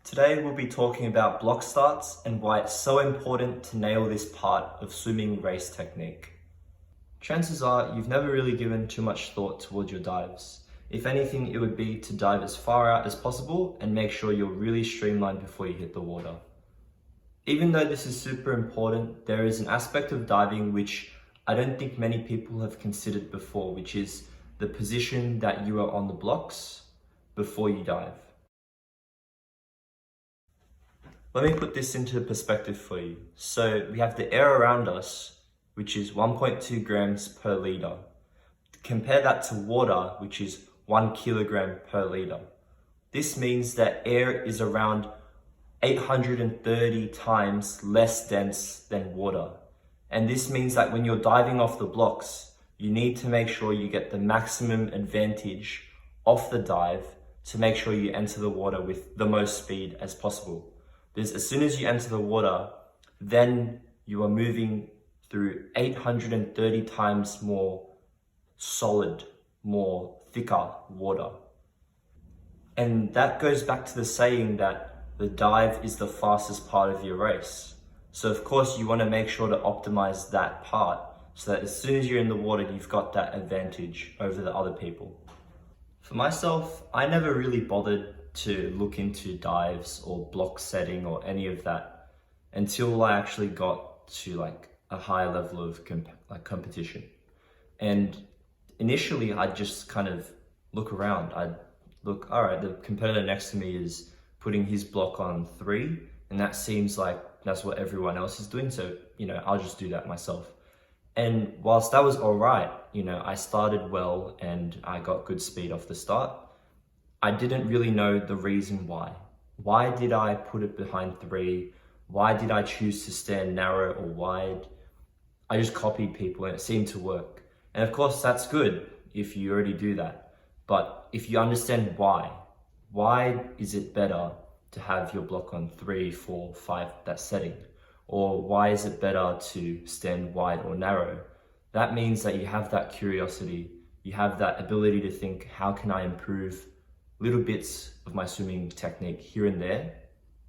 Today we'll be talking about block starts and why it's so important to nail this part of swimming race technique. Chances are you've never really given too much thought towards your dives. If anything, it would be to dive as far out as possible and make sure you're really streamlined before you hit the water. Even though this is super important, there is an aspect of diving which I don't think many people have considered before, which is the position that you are on the blocks before you dive. Let me put this into perspective for you. So we have the air around us, which is 1.2 grams per liter. Compare that to water, which is 1 kilogram per liter. This means that air is around 830 times less dense than water. And this means that when you're diving off the blocks, you need to make sure you get the maximum advantage off the dive to make sure you enter the water with the most speed as possible. Because as soon as you enter the water, then you are moving through 830 times more solid, more thicker water. And that goes back to the saying that the dive is the fastest part of your race. So of course you want to make sure to optimize that part so that as soon as you're in the water, you've got that advantage over the other people. For myself, I never really bothered to look into dives or block setting or any of that until I actually got to a higher level of competition. And initially I'd just kind of look around. I'd look, all right, the competitor next to me is putting his block on 3 and that seems like that's what everyone else is doing. So, I'll just do that myself. And whilst that was all right, I started well and I got good speed off the start. I didn't really know the reason why. Why did I put it behind 3? Why did I choose to stand narrow or wide? I just copied people and it seemed to work. And of course that's good if you already do that. But if you understand why is it better to have your block on 3, 4, 5, that setting? Or why is it better to stand wide or narrow? That means that you have that curiosity, you have that ability to think, how can I improve little bits of my swimming technique here and there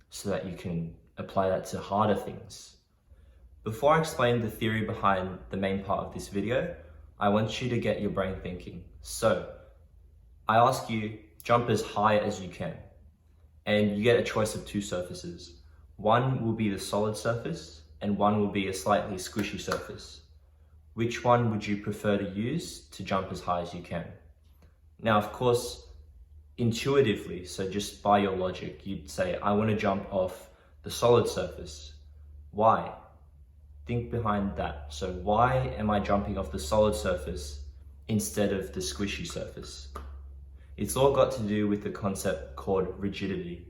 so that you can apply that to harder things. Before I explain the theory behind the main part of this video, I want you to get your brain thinking. So I ask you, jump as high as you can, and you get a choice of 2 surfaces. One will be the solid surface and one will be a slightly squishy surface. Which one would you prefer to use to jump as high as you can? Now, of course, intuitively, so just by your logic, you'd say, I want to jump off the solid surface. Why? Think behind that. So why am I jumping off the solid surface instead of the squishy surface? It's all got to do with the concept called rigidity.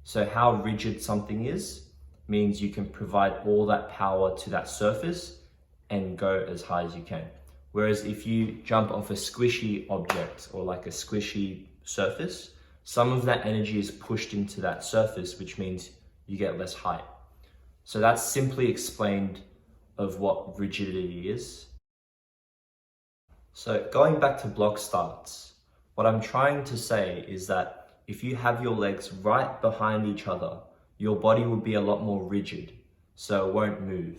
So how rigid something is means you can provide all that power to that surface and go as high as you can. Whereas if you jump off a squishy object or like a squishy surface, some of that energy is pushed into that surface, which means you get less height. So that's simply explained of what rigidity is. So going back to block starts, what I'm trying to say is that if you have your legs right behind each other, your body will be a lot more rigid, so it won't move.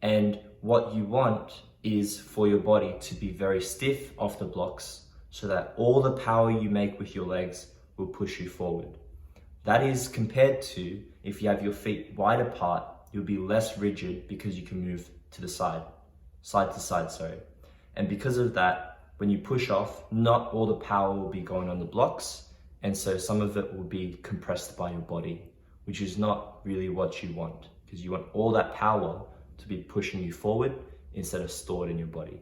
And what you want is for your body to be very stiff off the blocks so that all the power you make with your legs will push you forward. That is compared to if you have your feet wide apart, you'll be less rigid because you can move to the side to side. And because of that, when you push off, not all the power will be going on the blocks, and so some of it will be compressed by your body, which is not really what you want, because you want all that power to be pushing you forward instead of stored in your body.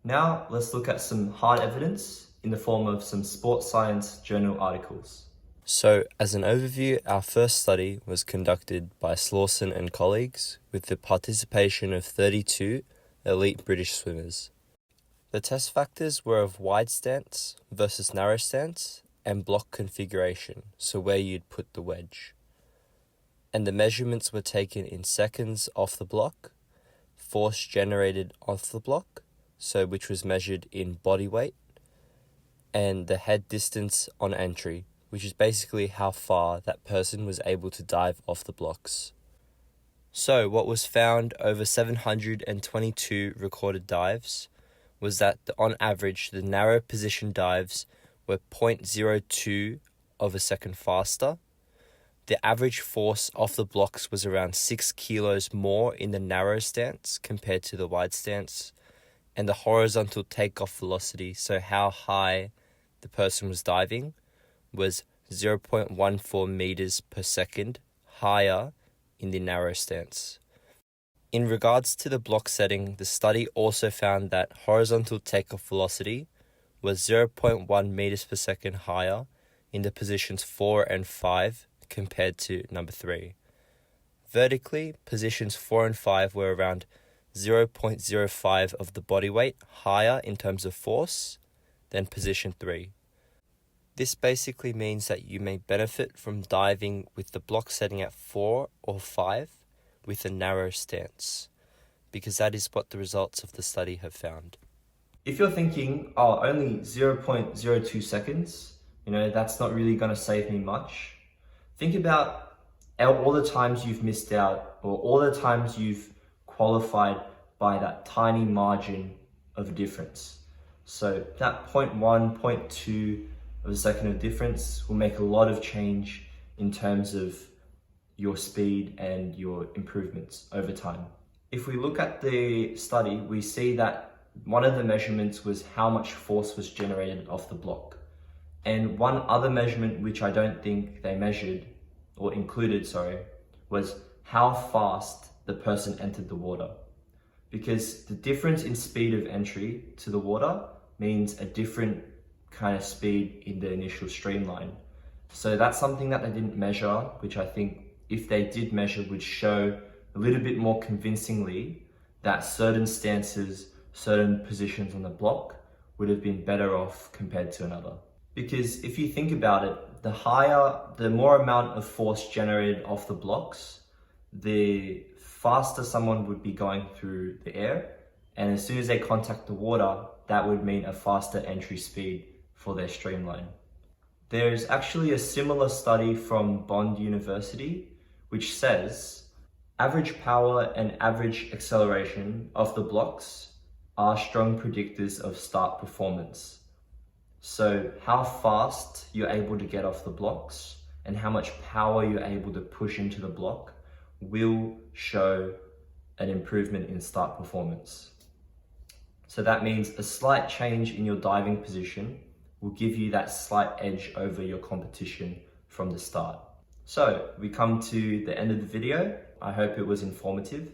Now, let's look at some hard evidence in the form of some sports science journal articles. So, as an overview, our first study was conducted by Slawson and colleagues with the participation of 32 elite British swimmers. The test factors were of wide stance versus narrow stance and block configuration, so where you'd put the wedge. And the measurements were taken in seconds off the block, force generated off the block, so which was measured in body weight, and the head distance on entry, which is basically how far that person was able to dive off the blocks. So what was found over 722 recorded dives was that on average the narrow position dives were 0.02 of a second faster. The average force off the blocks was around 6 kilos more in the narrow stance compared to the wide stance, and the horizontal takeoff velocity, so how high the person was diving, was 0.14 meters per second higher in the narrow stance. In regards to the block setting, the study also found that horizontal takeoff velocity was 0.1 meters per second higher in the positions 4 and 5 compared to number 3. Vertically, positions 4 and 5 were around 0.05 of the body weight higher in terms of force than position 3. This basically means that you may benefit from diving with the block setting at 4 or 5 with a narrow stance, because that is what the results of the study have found. If you're thinking, oh, only 0.02 seconds, that's not really going to save me much. Think about all the times you've missed out, or all the times you've qualified by that tiny margin of difference. So that 0.1, 0.2 of a second of difference will make a lot of change in terms of your speed and your improvements over time. If we look at the study, we see that one of the measurements was how much force was generated off the block. And one other measurement, which I don't think they included, was how fast the person entered the water. Because the difference in speed of entry to the water means a different kind of speed in the initial streamline. So that's something that they didn't measure, which I think if they did measure would show a little bit more convincingly that certain stances, certain positions on the block would have been better off compared to another. Because if you think about it, the more amount of force generated off the blocks, the faster someone would be going through the air. And as soon as they contact the water, that would mean a faster entry speed for their streamline. There's actually a similar study from Bond University, which says average power and average acceleration of the blocks are strong predictors of start performance. So how fast you're able to get off the blocks and how much power you're able to push into the block will show an improvement in start performance. So that means a slight change in your diving position will give you that slight edge over your competition from the start. So we come to the end of the video. I hope it was informative.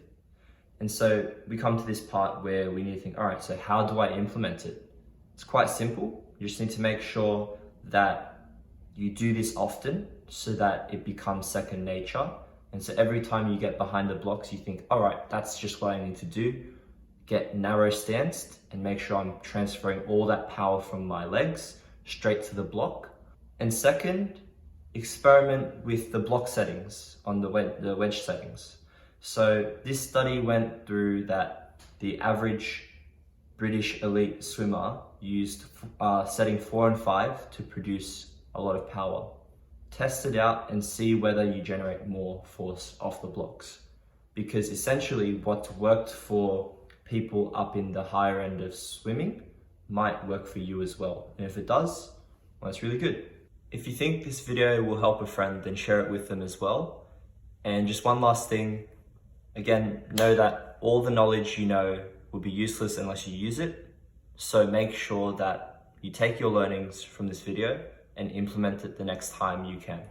And so we come to this part where we need to think, all right, so how do I implement it? It's quite simple. You just need to make sure that you do this often so that it becomes second nature. And so every time you get behind the blocks, you think, all right, that's just what I need to do. Get narrow stanced and make sure I'm transferring all that power from my legs straight to the block. And second, experiment with the block settings on the wedge settings. So this study went through that the average British elite swimmer used setting 4 and 5 to produce a lot of power. Test it out and see whether you generate more force off the blocks. Because essentially what worked for people up in the higher end of swimming might work for you as well. And if it does, well, it's really good. If you think this video will help a friend, then share it with them as well. And just one last thing, again, know that all the knowledge you know will be useless unless you use it. So make sure that you take your learnings from this video and implement it the next time you can.